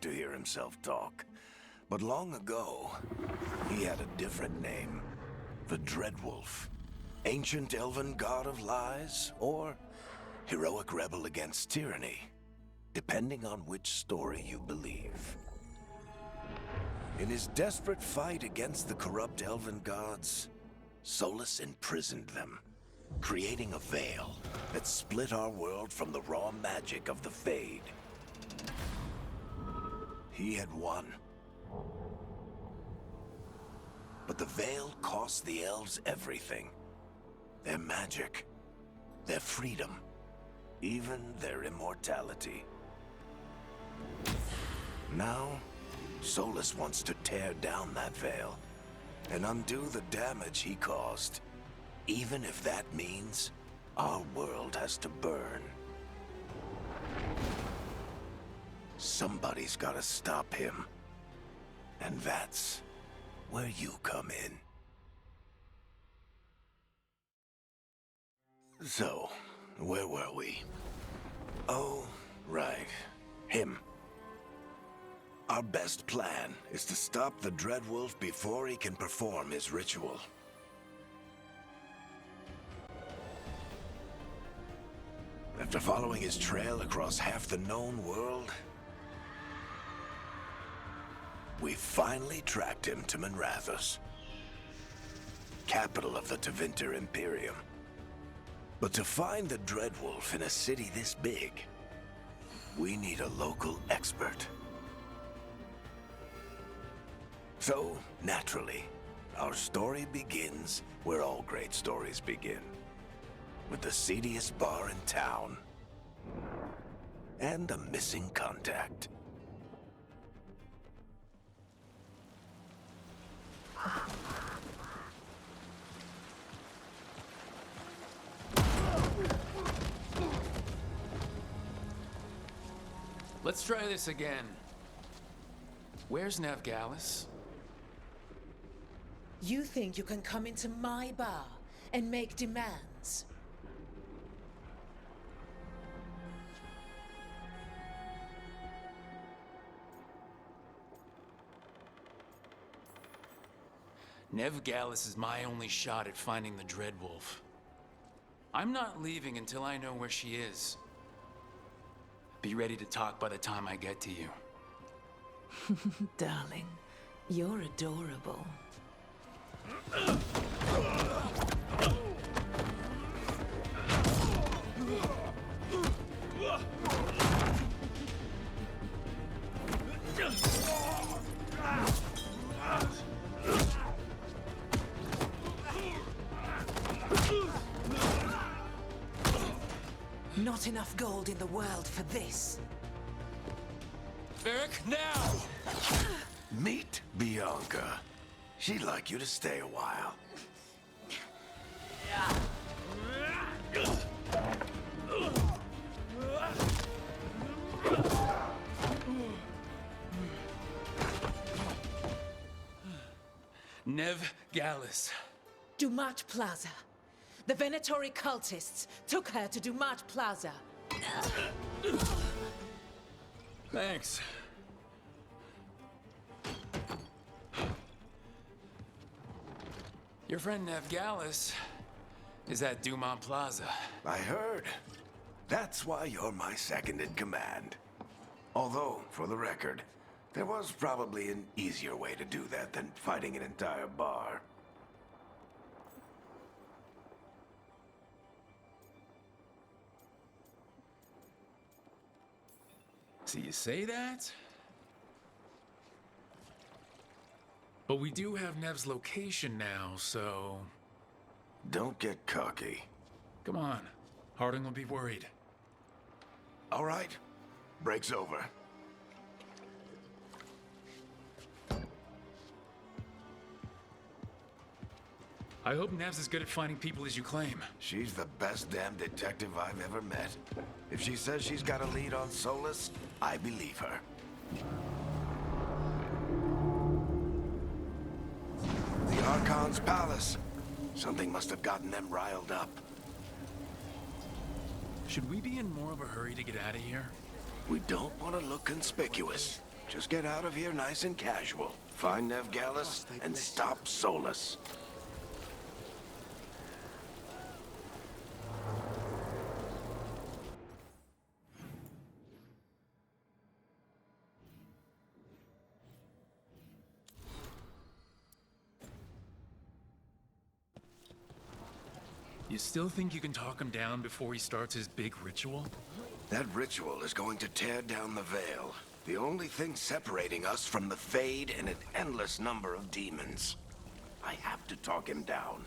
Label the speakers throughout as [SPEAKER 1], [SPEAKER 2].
[SPEAKER 1] to hear himself talk. But long ago, he had a different name. The Dreadwolf. Ancient elven god of lies, or heroic rebel against tyranny, depending on which story you believe. In his desperate fight against the corrupt elven gods, Solus imprisoned them, creating a veil that split our world from the raw magic of the Fade. He had won. But the veil cost the elves everything. Their magic, their freedom, even their immortality. Now, Solus wants to tear down that veil and undo the damage he caused, even if that means our world has to burn. Somebody's gotta stop him, and that's where you come in. So, where were we? Oh, right. Him. Our best plan is to stop the Dreadwolf before he can perform his ritual. After following his trail across half the known world, we finally tracked him to Minrathous, capital of the Tevinter Imperium. But to find the Dreadwolf in a city this big, we need a local expert. So, naturally, our story begins where all great stories begin. With the seediest bar in town, and a missing contact.
[SPEAKER 2] Let's try this again. Where's Navgalis?
[SPEAKER 3] You think you can come into my bar and make demands?
[SPEAKER 2] Navgalis is my only shot at finding the Dreadwolf. I'm not leaving until I know where she is. Be ready to talk by the time I get to you.
[SPEAKER 3] Darling, you're adorable. Not enough gold in the world for this.
[SPEAKER 2] Varric, now!
[SPEAKER 1] Meet Bianca. She'd like you to stay a while.
[SPEAKER 2] Navgalis.
[SPEAKER 3] Dumat Plaza. The Venatori cultists took her to Dumat Plaza.
[SPEAKER 2] Thanks. Your friend Navgalis is at Dumont Plaza.
[SPEAKER 1] I heard. That's why you're my second in command. Although, for the record, there was probably an easier way to do that than fighting an entire bar.
[SPEAKER 2] So you say that? But we do have Nev's location now, so...
[SPEAKER 1] Don't get cocky.
[SPEAKER 2] Come on. Harding will be worried.
[SPEAKER 1] All right. Break's over.
[SPEAKER 2] I hope Nev's as good at finding people as you claim.
[SPEAKER 1] She's the best damn detective I've ever met. If she says she's got a lead on Solus, I believe her. The Archon's palace. Something must have gotten them riled up.
[SPEAKER 2] Should we be in more of a hurry to get out of here?
[SPEAKER 1] We don't want to look conspicuous. Just get out of here nice and casual. Find Nevgalis and stop Solus.
[SPEAKER 2] You still think you can talk him down before he starts his big ritual?
[SPEAKER 1] That ritual is going to tear down the veil. The only thing separating us from the Fade and an endless number of demons. I have to talk him down.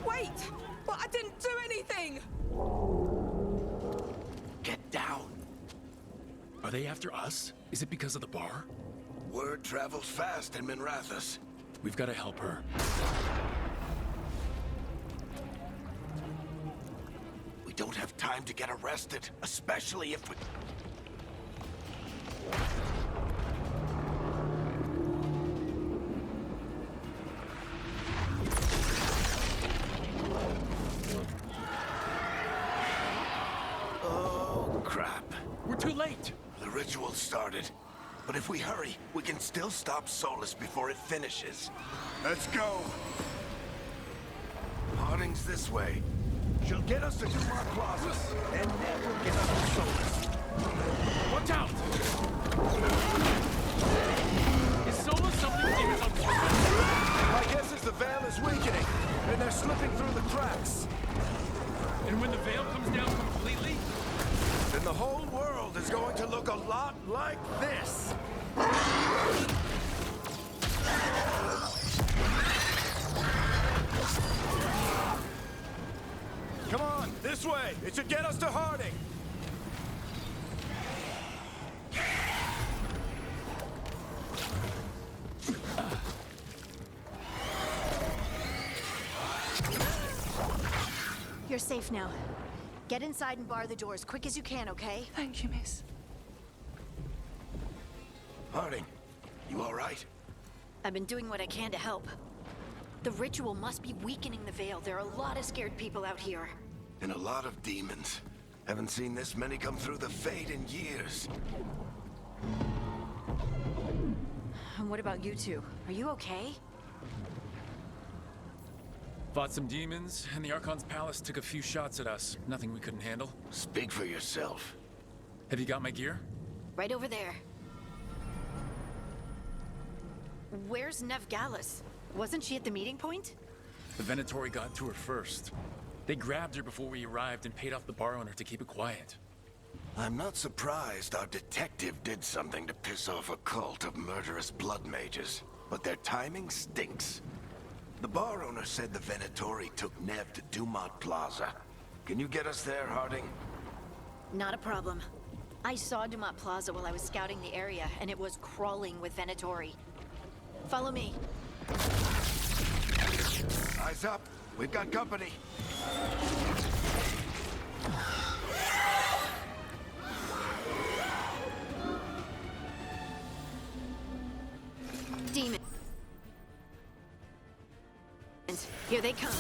[SPEAKER 3] Wait! But I didn't do anything!
[SPEAKER 1] Get down.
[SPEAKER 2] Are they after us? Is it because of the bar?
[SPEAKER 1] Word travels fast in Minrathous.
[SPEAKER 2] We've got to help her.
[SPEAKER 1] We don't have time to get arrested, especially if we... Oh, crap.
[SPEAKER 2] We're too late!
[SPEAKER 1] The ritual started. But if we hurry, we can still stop Solus before it finishes. Let's go! Harding's this way. She'll get us to Dumar Plaza, and then we'll get us to Solus.
[SPEAKER 2] Watch out! Is Solus summoning demons on purpose?
[SPEAKER 1] My guess is the veil is weakening, and they're slipping through the cracks.
[SPEAKER 2] And when the veil comes down completely?
[SPEAKER 1] Then the whole world is going to look a lot like this. Come on, this way. It should get us to Harding.
[SPEAKER 4] You're safe now. Get inside and bar the door as quick as you can, okay?
[SPEAKER 3] Thank you, miss.
[SPEAKER 1] Harding, you all right?
[SPEAKER 4] I've been doing what I can to help. The ritual must be weakening the veil. There are a lot of scared people out here.
[SPEAKER 1] And a lot of demons. Haven't seen this many come through the Fade in years.
[SPEAKER 4] And what about you two? Are you okay?
[SPEAKER 2] Fought some demons, and the Archon's palace took a few shots at us. Nothing we couldn't handle.
[SPEAKER 1] Speak for yourself.
[SPEAKER 2] Have you got my gear?
[SPEAKER 4] Right over there. Where's Nevgalis? Wasn't she at the meeting point?
[SPEAKER 2] The Venatori got to her first. They grabbed her before we arrived and paid off the bar owner to keep it quiet.
[SPEAKER 1] I'm not surprised our detective did something to piss off a cult of murderous blood mages, but their timing stinks. The bar owner said the Venatori took Nev to Dumont Plaza. Can you get us there, Harding?
[SPEAKER 4] Not a problem. I saw Dumont Plaza while I was scouting the area, and it was crawling with Venatori. Follow me.
[SPEAKER 1] Eyes up. We've got company.
[SPEAKER 4] Demons. Here they come.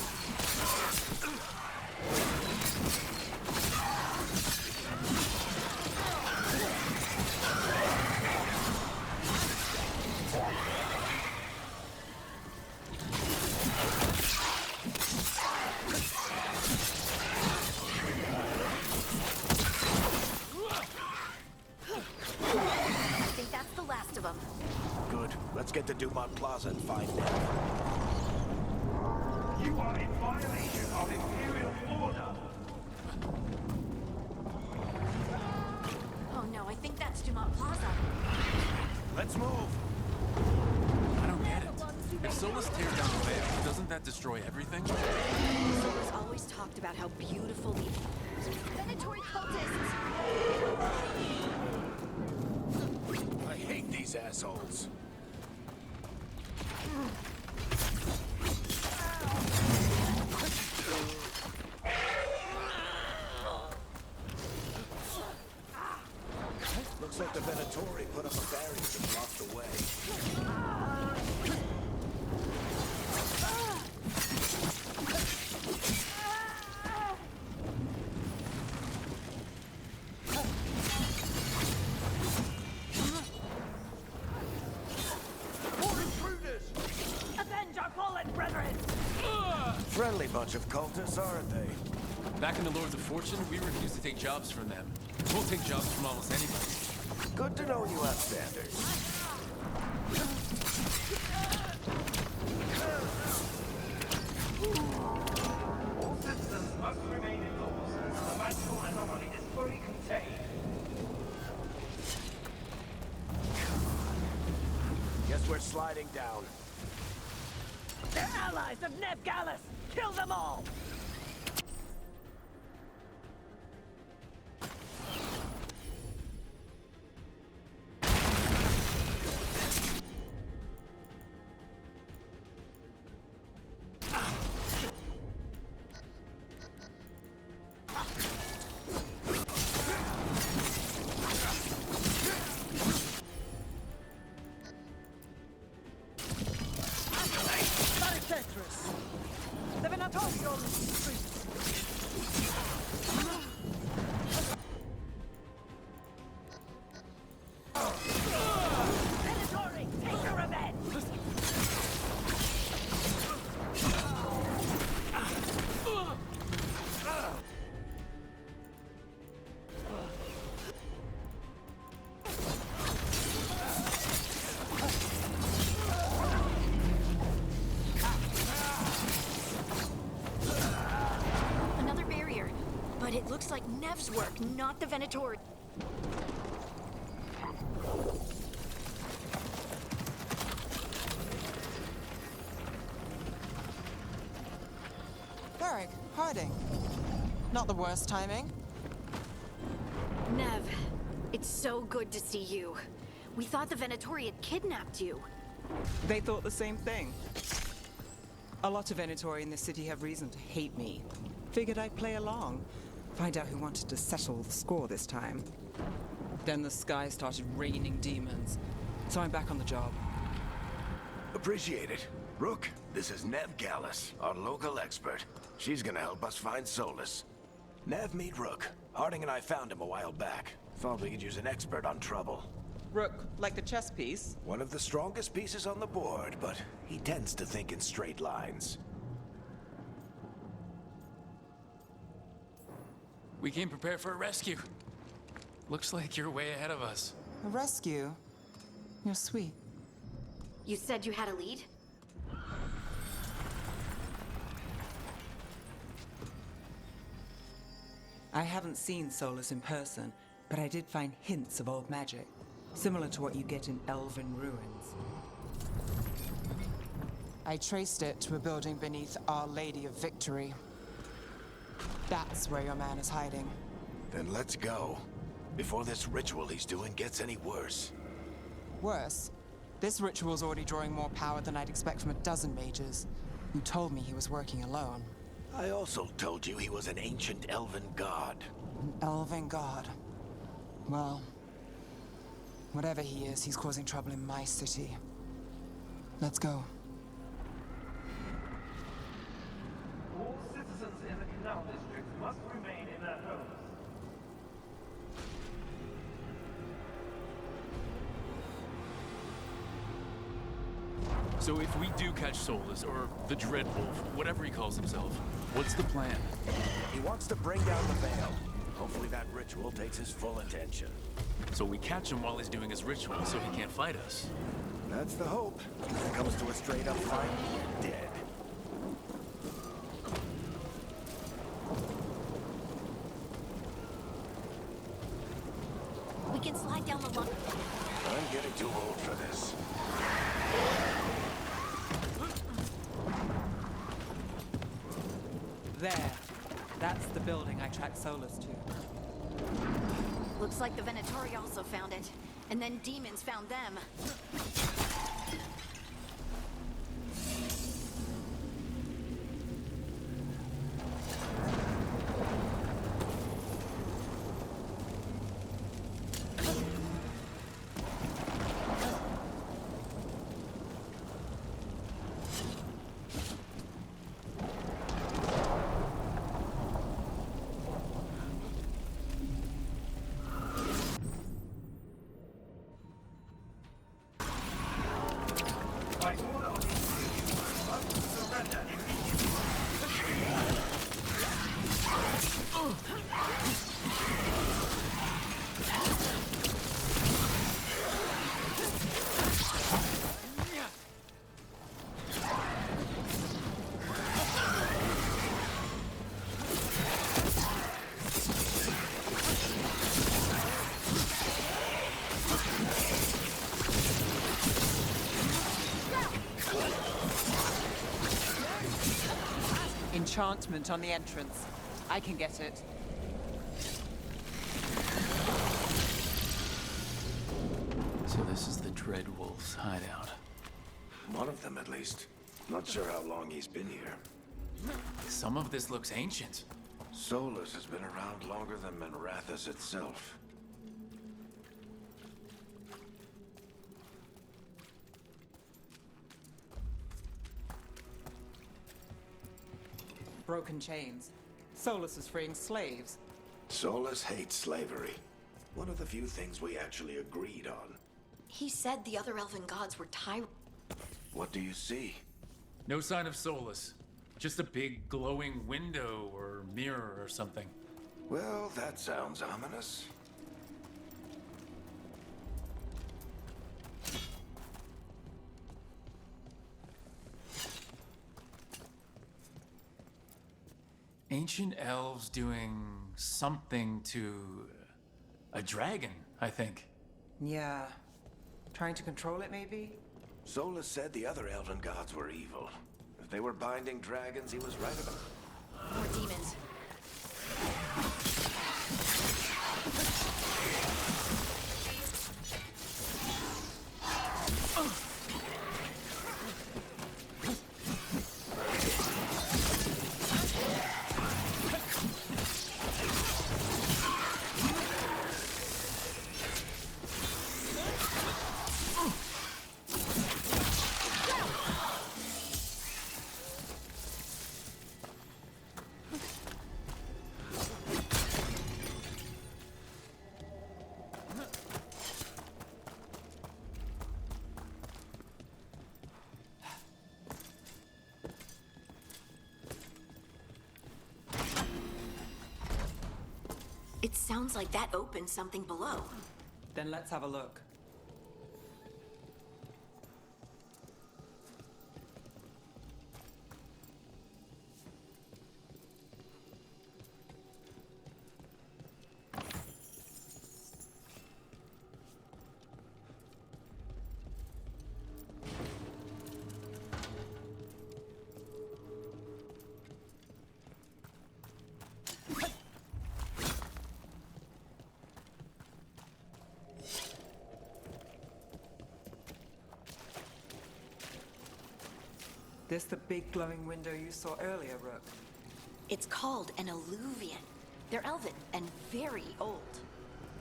[SPEAKER 4] I think that's the last of them.
[SPEAKER 1] Good. Let's get to Dumont Plaza and find Nev.
[SPEAKER 5] You are in violation of Imperial order.
[SPEAKER 4] Oh no, I think that's Dumont Plaza.
[SPEAKER 1] Let's move.
[SPEAKER 2] I don't get it. If Solus tears down the veil, doesn't that destroy everything?
[SPEAKER 4] Solus always talked about how beautiful the Venatori cultists.
[SPEAKER 1] I hate these assholes. Looks like the Venatori put up a barrier to block the way. Friendly bunch of cultists, aren't they?
[SPEAKER 2] Back in the Lords of Fortune, we refuse to take jobs from them. We'll take jobs from almost anybody.
[SPEAKER 1] Good to know you have standards.
[SPEAKER 5] All citizens must remain indoors until the magical anomaly is fully contained.
[SPEAKER 1] Guess we're sliding down.
[SPEAKER 6] They're allies of Nev Gallus! Kill them all! The Venatori on the streets! Venatori, take your revenge!
[SPEAKER 4] Another barrier. But it looks like Nev's work, not the Venatori.
[SPEAKER 7] Varric, hiding. Not the worst timing.
[SPEAKER 4] Nev, it's so good to see you. We thought the Venatori had kidnapped you.
[SPEAKER 7] They thought the same thing. A lot of Venatori in this city have reason to hate me. Figured I'd play along. Find out who wanted to settle the score this time. Then the sky started raining demons. So I'm back on the job.
[SPEAKER 1] Appreciate it. Rook, this is Nev Gallus, our local expert. She's gonna help us find Solus. Nev, meet Rook. Harding and I found him a while back. Thought we could use an expert on trouble.
[SPEAKER 7] Rook, like the chess piece?
[SPEAKER 1] One of the strongest pieces on the board, but he tends to think in straight lines.
[SPEAKER 2] We came prepared for a rescue. Looks like you're way ahead of us.
[SPEAKER 7] A rescue? You're sweet.
[SPEAKER 4] You said you had a lead?
[SPEAKER 7] I haven't seen Solus in person, but I did find hints of old magic. Similar to what you get in elven ruins. I traced it to a building beneath Our Lady of Victory. That's where your man is hiding.
[SPEAKER 1] Then let's go. Before this ritual he's doing gets any worse.
[SPEAKER 7] Worse, this ritual's already drawing more power than I'd expect from a dozen mages. You told me he was working alone.
[SPEAKER 1] I also told you he was an ancient elven god.
[SPEAKER 7] An elven god. Well, whatever he is, he's causing trouble in my city. Let's go.
[SPEAKER 5] All citizens in the Canal District must remain in their homes.
[SPEAKER 2] So if we do catch Solus, or the Dreadwolf, whatever he calls himself, what's the plan?
[SPEAKER 1] He wants to bring down the veil. Hopefully that ritual takes his full attention.
[SPEAKER 2] So we catch him while he's doing his ritual, so he can't fight us.
[SPEAKER 1] That's the hope. If it comes to a straight-up fight, you're dead.
[SPEAKER 4] We can slide down the line.
[SPEAKER 1] I'm getting too old for this.
[SPEAKER 7] There. That's the building I tracked Solus to.
[SPEAKER 4] Looks like the Venatori also found it. And then demons found them.
[SPEAKER 7] Enchantment on the entrance. I can get it.
[SPEAKER 2] So this is the Dreadwolf's hideout.
[SPEAKER 1] One of them, at least. Not sure how long he's been here.
[SPEAKER 2] Some of this looks ancient.
[SPEAKER 1] Solus has been around longer than Minrathous itself.
[SPEAKER 7] Broken chains. Solus is freeing slaves.
[SPEAKER 1] Solus hates slavery. One of the few things we actually agreed on.
[SPEAKER 4] He said the other elven gods were
[SPEAKER 1] What do you see?
[SPEAKER 2] No sign of Solus. Just a big glowing window or mirror or something.
[SPEAKER 1] Well, that sounds ominous.
[SPEAKER 2] Ancient elves doing something to a dragon, I think.
[SPEAKER 7] Yeah. Trying to control it, maybe?
[SPEAKER 1] Solus said the other elven gods were evil. If they were binding dragons, he was right about it.
[SPEAKER 4] More demons. It sounds like that opened something below.
[SPEAKER 7] Then let's have a look. This the big glowing window you saw earlier, Rook?
[SPEAKER 4] It's called an alluvian. They're elven and very old.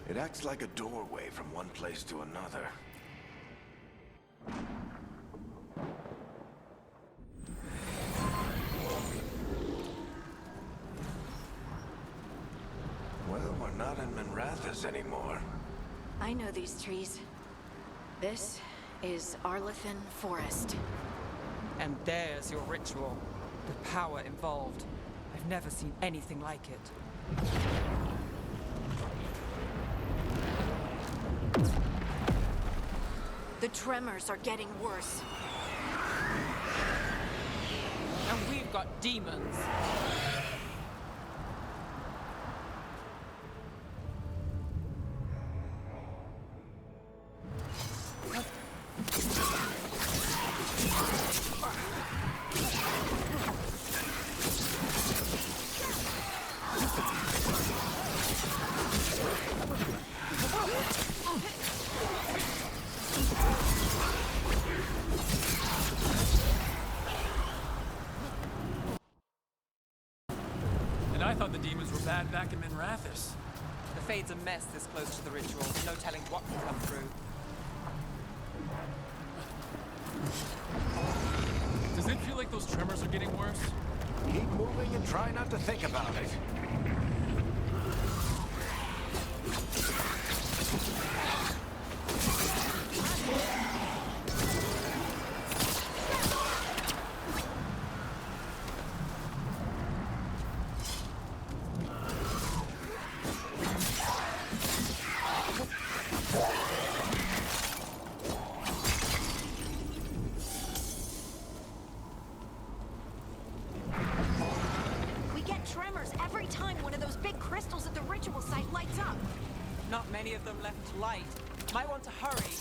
[SPEAKER 1] It acts like a doorway from one place to another. Well, we're not in Minrathous anymore.
[SPEAKER 4] I know these trees. This is Arlethan Forest.
[SPEAKER 7] And there's your ritual. The power involved. I've never seen anything like it.
[SPEAKER 4] The tremors are getting worse.
[SPEAKER 7] And we've got demons.
[SPEAKER 2] And I thought the demons were bad back in Minrathous.
[SPEAKER 7] The Fade's a mess this close to the ritual. No telling what can come through.
[SPEAKER 2] Does it feel like those tremors are getting worse?
[SPEAKER 1] Keep moving and try not to think about it.
[SPEAKER 4] We get tremors every time one of those big crystals at the ritual site lights up.
[SPEAKER 7] Not many of them left to light. Might want to hurry.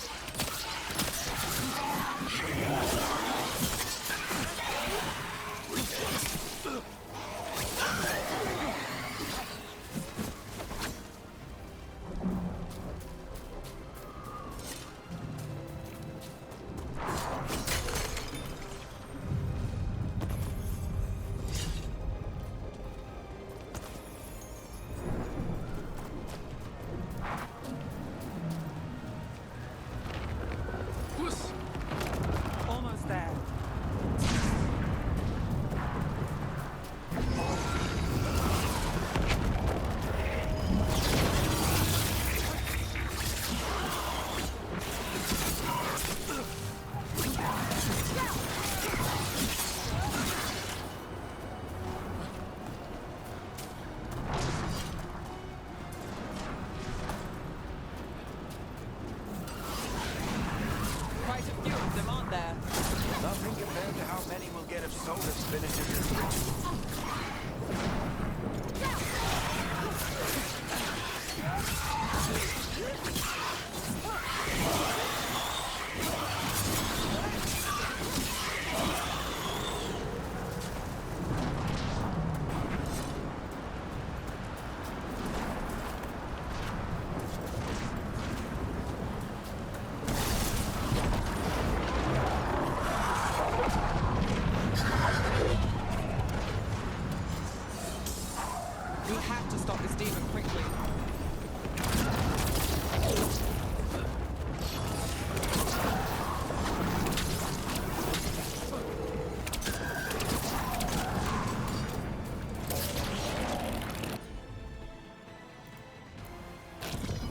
[SPEAKER 7] We have to stop this demon quickly.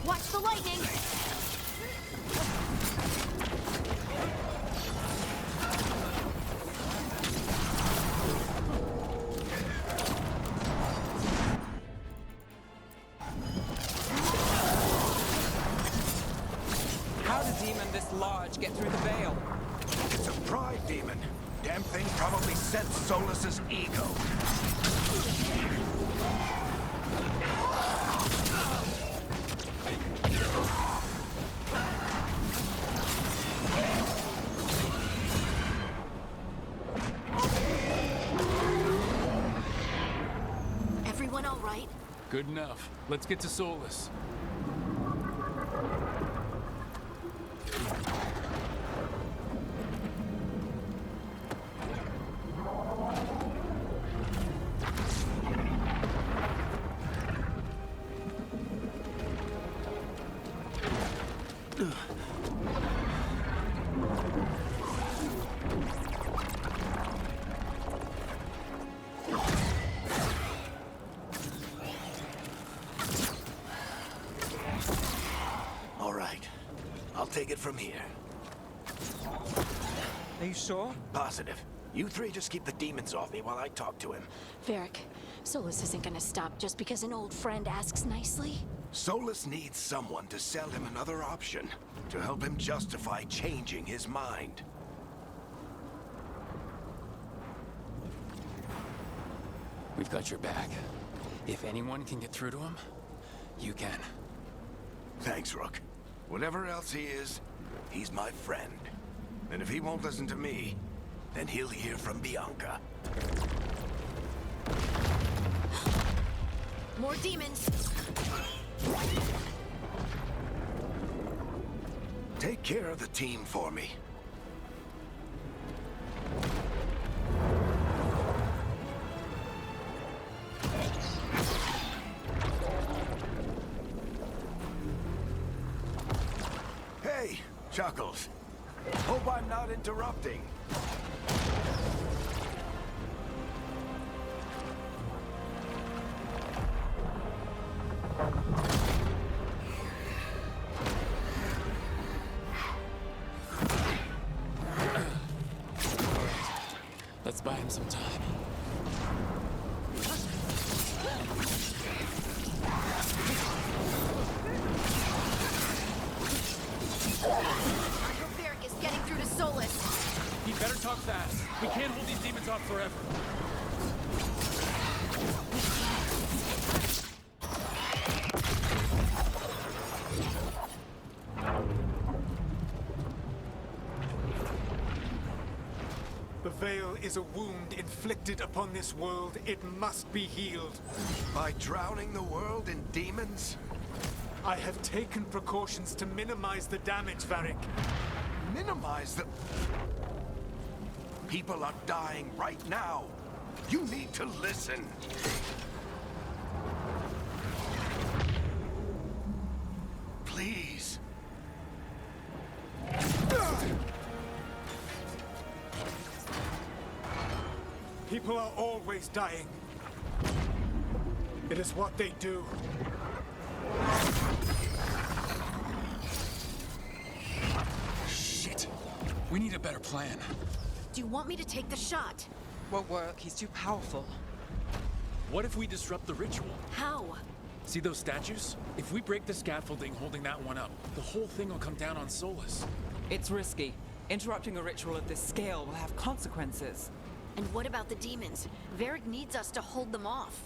[SPEAKER 4] Watch the lightning!
[SPEAKER 7] How did a demon this large get through the veil?
[SPEAKER 1] It's a pride demon. Damn thing probably sensed Solus's ego.
[SPEAKER 4] Everyone all right?
[SPEAKER 2] Good enough. Let's get to Solus.
[SPEAKER 1] All right. I'll take it from here.
[SPEAKER 7] Are you sure?
[SPEAKER 1] Positive. You three just keep the demons off me while I talk to him.
[SPEAKER 4] Varric, Solus isn't gonna stop just because an old friend asks nicely.
[SPEAKER 1] Solus needs someone to sell him another option, to help him justify changing his mind.
[SPEAKER 2] We've got your back. If anyone can get through to him, you can.
[SPEAKER 1] Thanks, Rook. Whatever else he is, he's my friend. And if he won't listen to me, then he'll hear from Bianca.
[SPEAKER 4] More demons!
[SPEAKER 1] Take care of the team for me. Hey, Chuckles. Hope I'm not interrupting.
[SPEAKER 2] Let's buy him some time.
[SPEAKER 4] I hope Varric is getting through to Solus.
[SPEAKER 2] He better talk fast. We can't hold these demons off forever.
[SPEAKER 8] The Veil is a wound inflicted upon this world. It must be healed.
[SPEAKER 1] By drowning the world in demons?
[SPEAKER 8] I have taken precautions to minimize the damage, Varric.
[SPEAKER 1] Minimize the... People are dying right now. You need to listen. Please.
[SPEAKER 8] People are always dying. It is what they do.
[SPEAKER 2] Shit. We need a better plan.
[SPEAKER 4] Do you want me to take the shot?
[SPEAKER 7] Won't work. He's too powerful.
[SPEAKER 2] What if we disrupt the ritual?
[SPEAKER 4] How?
[SPEAKER 2] See those statues? If we break the scaffolding holding that one up, the whole thing will come down on Solus.
[SPEAKER 7] It's risky. Interrupting a ritual of this scale will have consequences.
[SPEAKER 4] And what about the demons? Varric needs us to hold them off.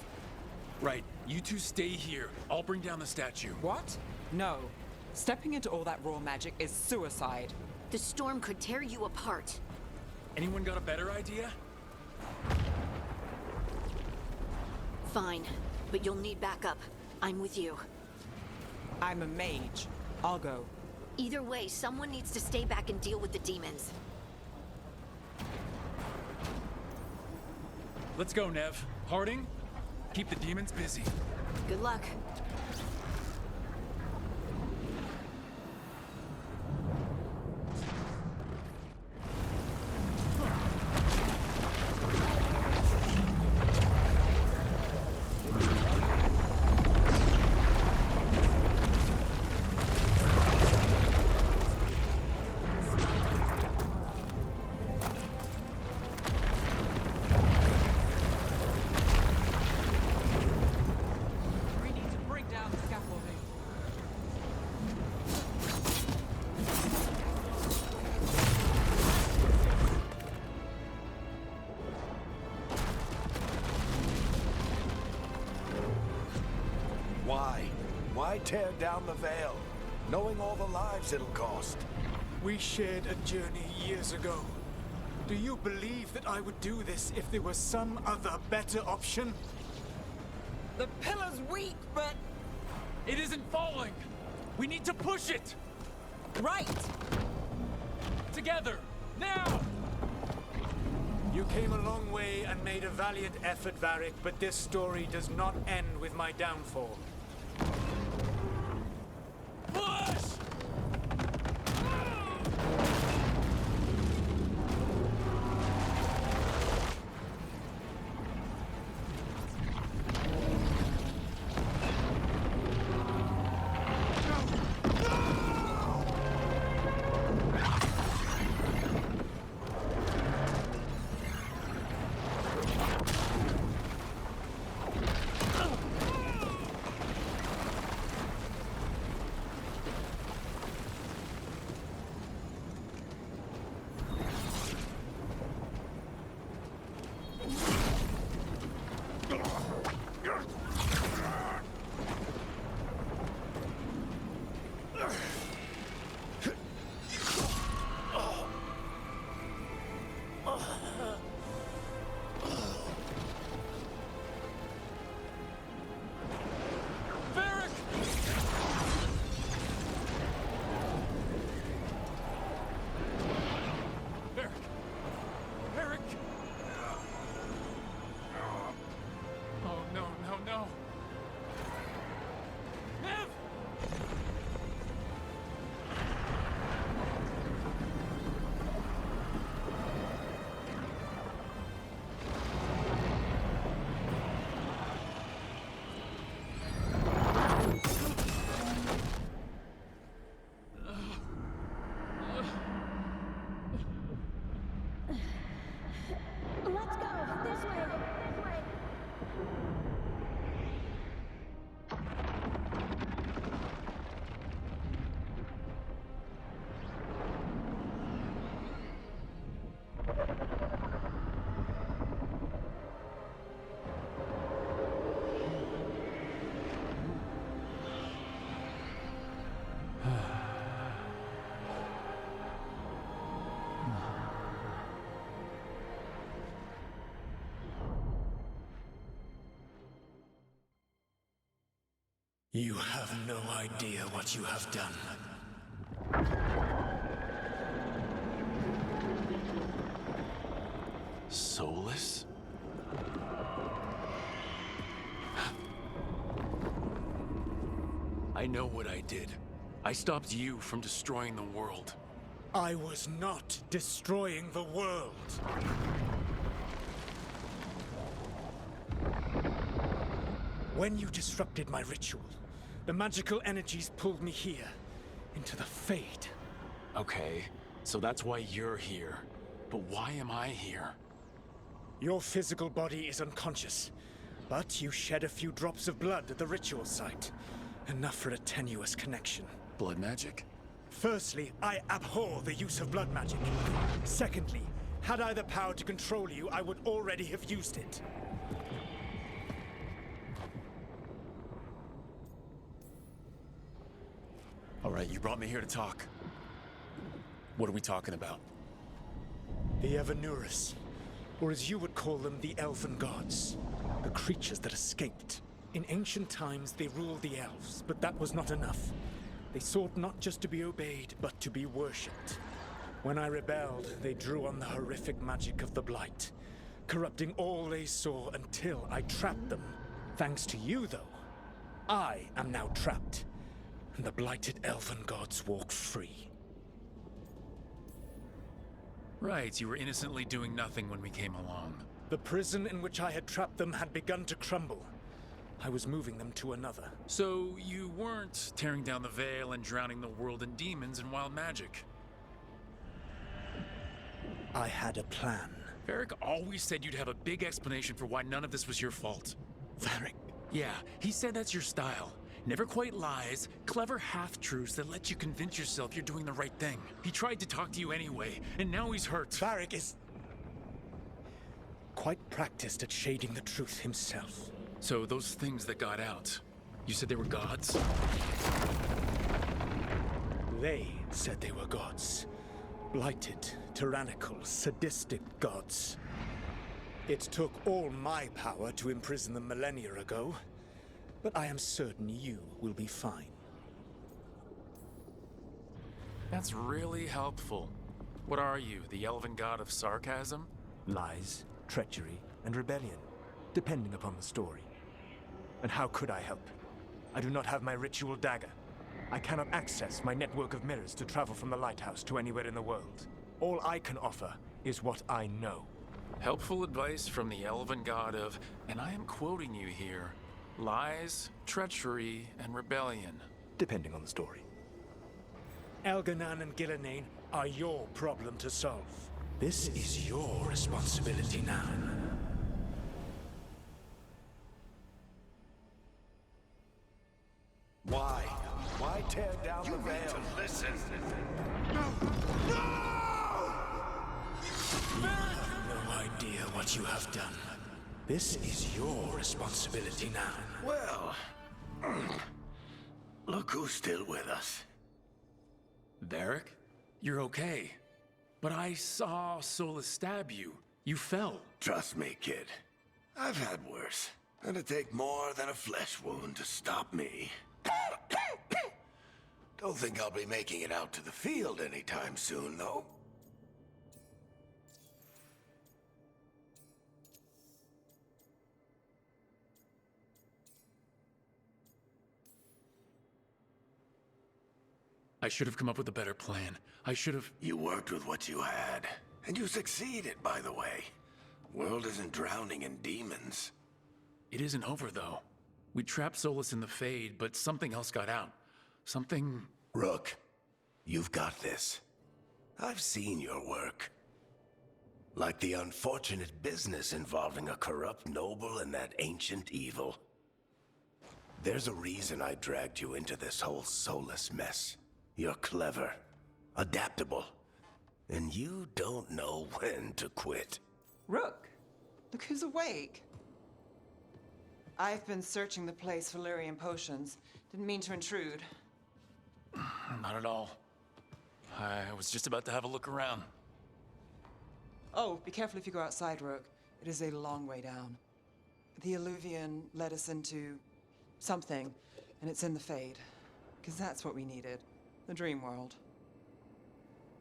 [SPEAKER 2] Right. You two stay here. I'll bring down the statue.
[SPEAKER 7] What? No. Stepping into all that raw magic is suicide.
[SPEAKER 4] The storm could tear you apart.
[SPEAKER 2] Anyone got a better idea?
[SPEAKER 4] Fine, but you'll need backup. I'm with you.
[SPEAKER 7] I'm a mage. I'll go.
[SPEAKER 4] Either way, someone needs to stay back and deal with the demons.
[SPEAKER 2] Let's go, Nev. Harding? Keep the demons busy.
[SPEAKER 4] Good luck.
[SPEAKER 6] We need to bring down the scaffolding.
[SPEAKER 1] Why? Why tear down the Veil, knowing all the lives it'll cost?
[SPEAKER 8] We shared a journey years ago. Do you believe that I would do this if there was some other better option?
[SPEAKER 6] The pillar's weak, but...
[SPEAKER 2] It isn't falling! We need to push it!
[SPEAKER 6] Right!
[SPEAKER 2] Together! Now!
[SPEAKER 8] You came a long way and made a valiant effort, Varric, but this story does not end with my downfall.
[SPEAKER 2] Push! No. Nev!
[SPEAKER 4] Let's go! This way!
[SPEAKER 8] You have no idea what you have done.
[SPEAKER 2] Soulless? I know what I did. I stopped you from destroying the world.
[SPEAKER 8] I was not destroying the world. When you disrupted my ritual, the magical energies pulled me here, into the Fade.
[SPEAKER 2] Okay, so that's why you're here. But why am I here?
[SPEAKER 8] Your physical body is unconscious, but you shed a few drops of blood at the ritual site. Enough for a tenuous connection.
[SPEAKER 2] Blood magic?
[SPEAKER 8] Firstly, I abhor the use of blood magic. Secondly, had I the power to control you, I would already have used it.
[SPEAKER 2] All right, you brought me here to talk. What are we talking about?
[SPEAKER 8] The Evanurus, or as you would call them, the Elven Gods. The creatures that escaped. In ancient times, they ruled the elves, but that was not enough. They sought not just to be obeyed, but to be worshipped. When I rebelled, they drew on the horrific magic of the Blight, corrupting all they saw until I trapped them Thanks to you, though, I am now trapped, and the blighted elven gods walk free.
[SPEAKER 2] Right, you were innocently doing nothing when we came along.
[SPEAKER 8] The prison in which I had trapped them had begun to crumble. I was moving them to another.
[SPEAKER 2] So you weren't tearing down the veil and drowning the world in demons and wild magic?
[SPEAKER 8] I had a plan.
[SPEAKER 2] Varric always said you'd have a big explanation for why none of this was your fault.
[SPEAKER 8] Varric?
[SPEAKER 2] Yeah, he said that's your style. Never quite lies, clever half-truths that let you convince yourself you're doing the right thing. He tried to talk to you anyway, and now he's hurt.
[SPEAKER 8] Varric is quite practiced at shading the truth himself.
[SPEAKER 2] So those things that got out, you said they were gods?
[SPEAKER 8] They said they were gods. Blighted, tyrannical, sadistic gods. It took all my power to imprison them millennia ago, but I am certain you will be fine.
[SPEAKER 2] That's really helpful. What are you, the elven god of sarcasm?
[SPEAKER 9] Lies, treachery, and rebellion, depending upon the story. And how could I help? I do not have my ritual dagger. I cannot access my network of mirrors to travel from the lighthouse to anywhere in the world. All I can offer is what I know.
[SPEAKER 2] Helpful advice from the elven god of, and I am quoting you here, lies, treachery, and rebellion.
[SPEAKER 9] Depending on the story.
[SPEAKER 8] Elganan and Gillenane are your problem to solve. This is your responsibility now.
[SPEAKER 1] Why? Why tear down the veil? You need to listen.
[SPEAKER 8] You have no idea what you have done. This is your responsibility now.
[SPEAKER 1] Well, look who's still with us.
[SPEAKER 2] Varric? You're okay. But I saw Solus stab you. You fell.
[SPEAKER 1] Trust me, kid. I've had worse. It'd take more than a flesh wound to stop me. Don't think I'll be making it out to the field anytime soon, though.
[SPEAKER 2] I should have come up with a better plan. I should have...
[SPEAKER 1] You worked with what you had. And you succeeded, by the way. World isn't drowning in demons.
[SPEAKER 2] It isn't over, though. We trapped Solus in the Fade, but something else got out. Something...
[SPEAKER 1] Rook, you've got this. I've seen your work. Like the unfortunate business involving a corrupt noble and that ancient evil. There's a reason I dragged you into this whole Solus mess. You're clever, adaptable, and you don't know when to quit.
[SPEAKER 7] Rook, look who's awake. I've been searching the place for Lyrian potions. Didn't mean to intrude.
[SPEAKER 2] Not at all. I was just about to have a look around.
[SPEAKER 7] Oh, be careful if you go outside, Rook. It is a long way down. The Alluvian led us into something, and it's in the Fade. Because that's what we needed. The dream world.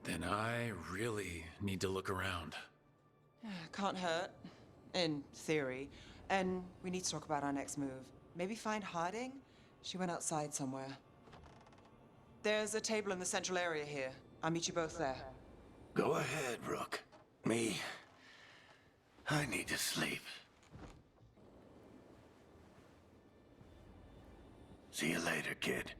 [SPEAKER 2] Then I really need to look around.
[SPEAKER 7] Can't hurt. In theory. And we need to talk about our next move. Maybe find Harding? She went outside somewhere. There's a table in the central area here. I'll meet you both there.
[SPEAKER 1] Go ahead, Rook. Me, I need to sleep. See you later, kid.